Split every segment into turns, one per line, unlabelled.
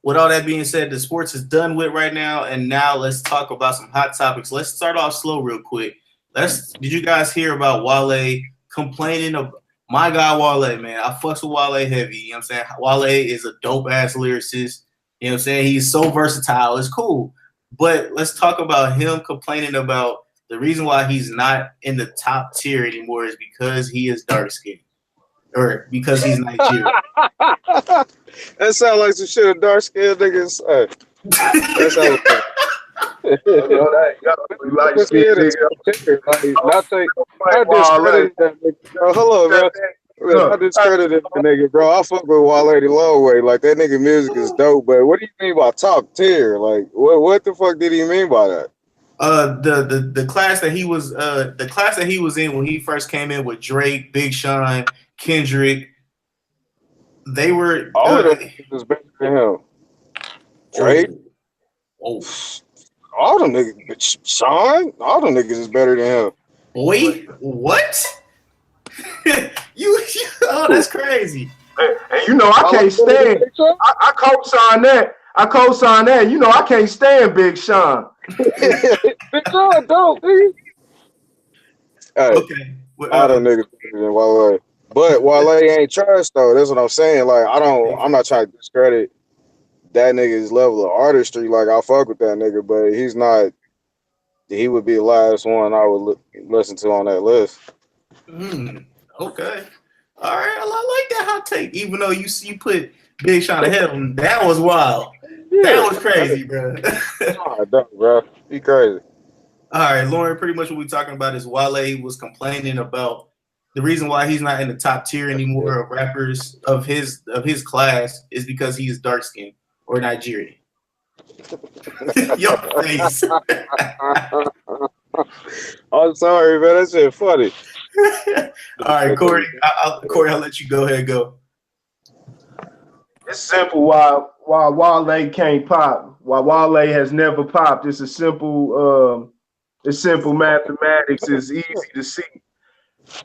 with all that being said, the sports is done with right now, and now let's talk about some hot topics. Let's start off slow, real quick. Did you guys hear about Wale complaining of my guy Wale, man? I fucks with Wale heavy. You know what I'm saying? Wale is a dope ass lyricist. You know what I'm saying? He's so versatile. It's cool. But let's talk about him complaining about the reason why he's not in the top tier anymore is because he is dark skinned or because he's Nigerian.
That sounds like some shit a dark skinned nigga say. That sounds like
Like
Not take, I discredited that nigga, bro. Hold on, man. I discredited that nigga, bro. I fuck with Wale the long way. Like that nigga music is dope, but what do you mean by top tier? Like what the fuck did he mean by that?
The class that he was in when he first came in with Drake, Big Sean, Kendrick, they were
all of them was better than him. Drake, all them niggas, Sean, all them niggas is better than him.
Wait, what? you oh, that's crazy.
And you know I can't stand. I co-sign that. I co-sign that. You know I can't stand Big Sean.
Big Sean dope, nigga. Hey,
Okay.
all them niggas better than Wale. But Wale ain't trash though. That's what I'm saying. Like I'm not trying to discredit that nigga's level of artistry. Like I fuck with that nigga, but he's not. He would be the last one I would listen to on that list.
Okay. All right. I like that hot take. Even though you put Big Sean ahead of him, that was wild. Yeah. That was crazy, bro.
Bro. He crazy.
All right, Lauren. Pretty much what we're talking about is Wale was complaining about the reason why he's not in the top tier anymore of rappers of his class is because he's dark skinned or Nigerian. Your face.
I'm sorry, man. That shit funny.
All right, Corey. I'll let you go ahead and go.
It's simple. Why Wale can't pop? Why Wale has never popped? It's a simple. It's simple mathematics. It's easy to see.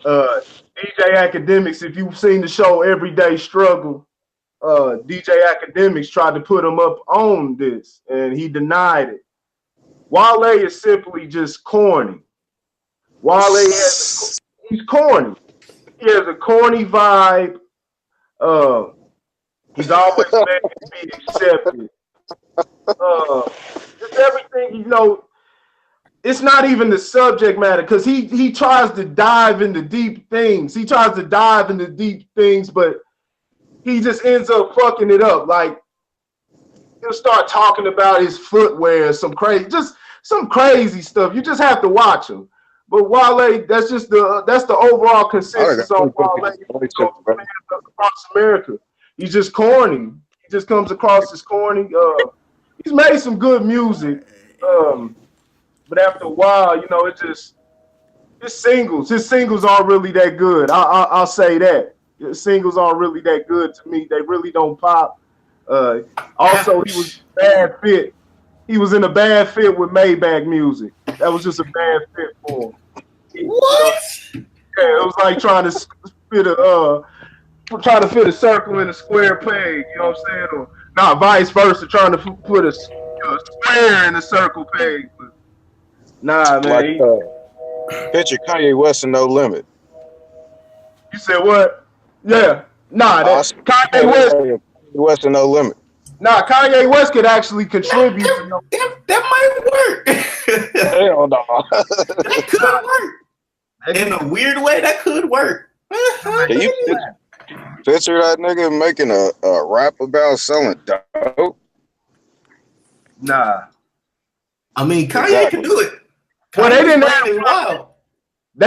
DJ Academics. If you've seen the show Everyday Struggle, DJ Academics tried to put him up on this, and he denied it. Wale is simply just corny. He's corny. He has a corny vibe. He's always meant to be accepted. Just everything, you know. It's not even the subject matter because he tries to dive into deep things. But he just ends up fucking it up. Like he'll start talking about his footwear, some crazy stuff. You just have to watch him. But Wale, that's the overall consensus on Wale across America. He's just corny. He just comes across as corny. He's made some good music. But after a while, you know, his singles aren't really that good. I'll say that. His singles aren't really that good to me. They really don't pop. Also, he was a bad fit. He was in a bad fit with Maybach Music. That was just a bad fit for him.
What?
Yeah, it was like trying to fit a circle in a square peg. You know what I'm saying? Or not vice versa, trying to put a square in a circle peg. But, nah, man.
Like, picture Kanye West and No Limit.
You said what? Yeah. Nah, Kanye
West and No Limit.
Nah, Kanye West could actually contribute.
That might work.
Hell no.
That could work. In a weird way, that could work.
Can you picture that nigga making a rap about selling dope?
Nah.
I mean, Kanye can do it.
Well, they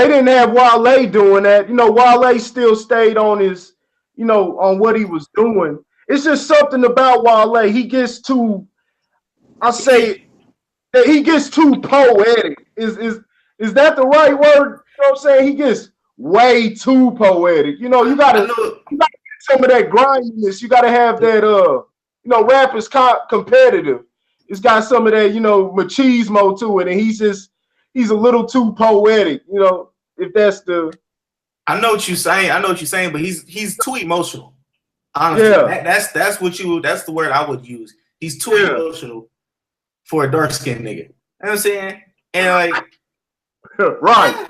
didn't have Wale doing that. You know, Wale still stayed on his, you know, on what he was doing. It's just something about Wale. He gets too, I say, he gets too poetic. Is that the right word? You know what I'm saying? He gets way too poetic. You know, you gotta get some of that grindiness. You gotta have that. You know, rap is competitive. It's got some of that, you know, machismo to it, and he's a little too poetic. You know, if that's the.
I know what you're saying, but he's too emotional. Honestly,
Yeah.
that's the word I would use. He's too emotional for a dark skinned nigga. You know what I'm saying? And like,
right.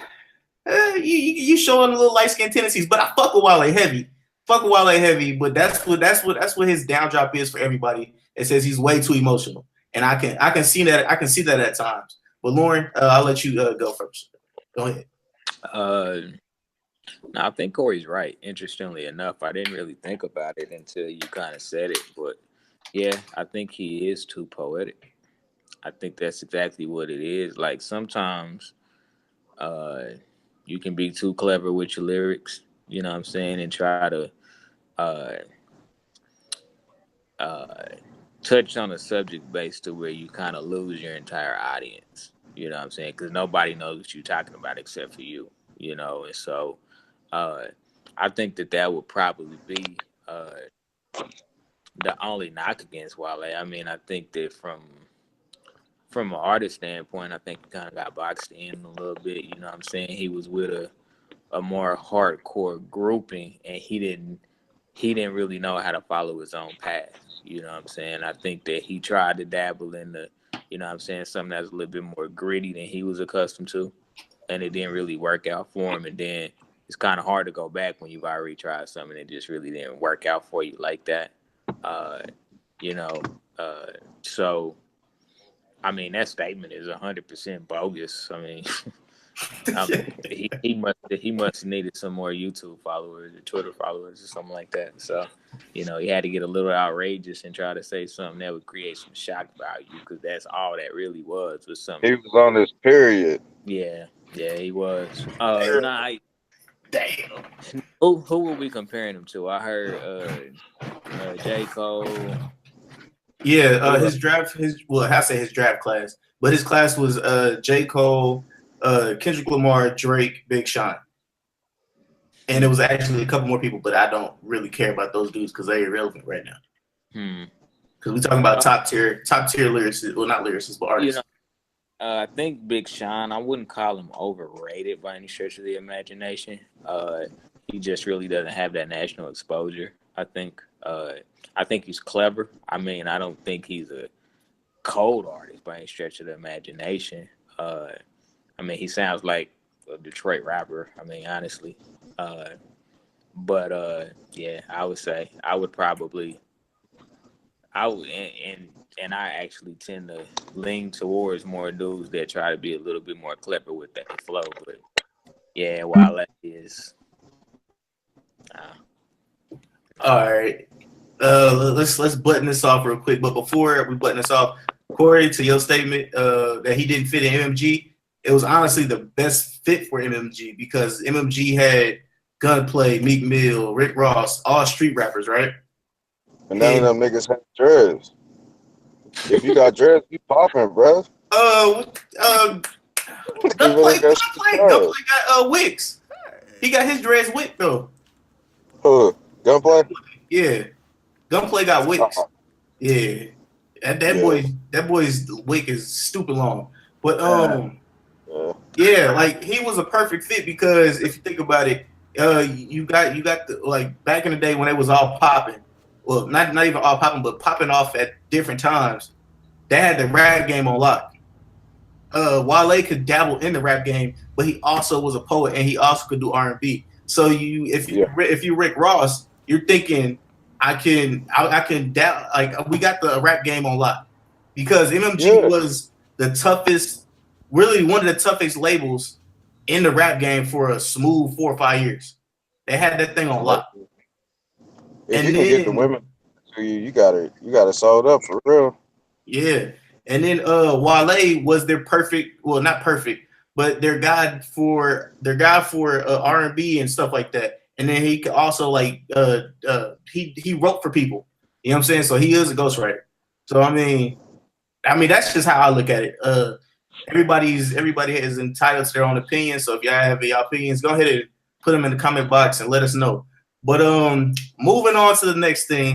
you showing a little light skinned tendencies, but I fuck with Wale heavy. Fuck with Wale heavy, but that's what his down drop is for everybody. It says he's way too emotional, and I can see that at times. But Lauren, I'll let you go first. Go ahead.
No, I think Corey's right. Interestingly enough, I didn't really think about it until you kind of said it, but yeah, I think he is too poetic. I think that's exactly what it is. Like sometimes, you can be too clever with your lyrics. You know what I'm saying, and try to uh, uh, touch on a subject base to where you kind of lose your entire audience. You know what I'm saying? Because nobody knows what you're talking about except for you. You know, and so uh, I think that would probably be uh, the only knock against Wale. I mean, I think that from an artist standpoint, I think he kind of got boxed in a little bit. You know what I'm saying? He was with a more hardcore grouping, and he didn't really know how to follow his own path. You know what I'm saying? I think that he tried to dabble in the, you know what I'm saying, something that's a little bit more gritty than he was accustomed to, and it didn't really work out for him. And then it's kind of hard to go back when you've already tried something that just really didn't work out for you like that. Uh, you know, so I mean that statement is 100% bogus. I mean, he must have needed some more YouTube followers or Twitter followers or something like that. So, you know, he had to get a little outrageous and try to say something that would create some shock value, because that's all that really was something.
He was on this period.
Yeah, he was.
Damn.
Who were we comparing him to? I heard J. Cole.
Yeah, his draft class, but his class was J. Cole, Kendrick Lamar, Drake, Big Sean, and it was actually a couple more people, but I don't really care about those dudes because they're irrelevant right now. Because we're talking about top tier lyricists, well, not lyricists, but artists.
You know, I think Big Sean, I wouldn't call him overrated by any stretch of the imagination. He just really doesn't have that national exposure. I think he's clever. I mean, I don't think he's a cold artist by any stretch of the imagination. I mean, he sounds like a Detroit rapper. I mean, honestly. But yeah, I would say I would and I actually tend to lean towards more dudes that try to be a little bit more clever with that flow. But yeah, Wale is.
All right. Let's button this off real quick. But before we button this off, Corey, to your statement that he didn't fit in MMG, it was honestly the best fit for MMG because MMG had Gunplay, Meek Mill, Rick Ross, all street rappers, right?
And none of them niggas had dreads. If you got dreads, you popping, bro.
Gunplay got Wicks. He got his dreads Wick though.
Gunplay?
Yeah. Gunplay got Wicks. Yeah. That boy's wick is stupid long. But yeah, like he was a perfect fit because if you think about it, you got the, like back in the day when it was all popping. Well, not even all popping, but popping off at different times. They had the rap game on lock. Wale could dabble in the rap game, but he also was a poet and he also could do R&B. So if you Rick Ross, you're thinking I can like we got the rap game on lock because MMG was the toughest, really one of the toughest labels in the rap game for a smooth 4 or 5 years. They had that thing on lock.
If you can get the women to you got it sold up for real. Yeah.
And then Wale was their perfect, well, not perfect, but their guy for R&B and stuff like that. And then he could also like he wrote for people. You know what I'm saying? So he is a ghostwriter. So I mean that's just how I look at it. Everybody is entitled to their own opinion. So if y'all have your opinions, go ahead and put them in the comment box and let us know. But moving on to the next thing.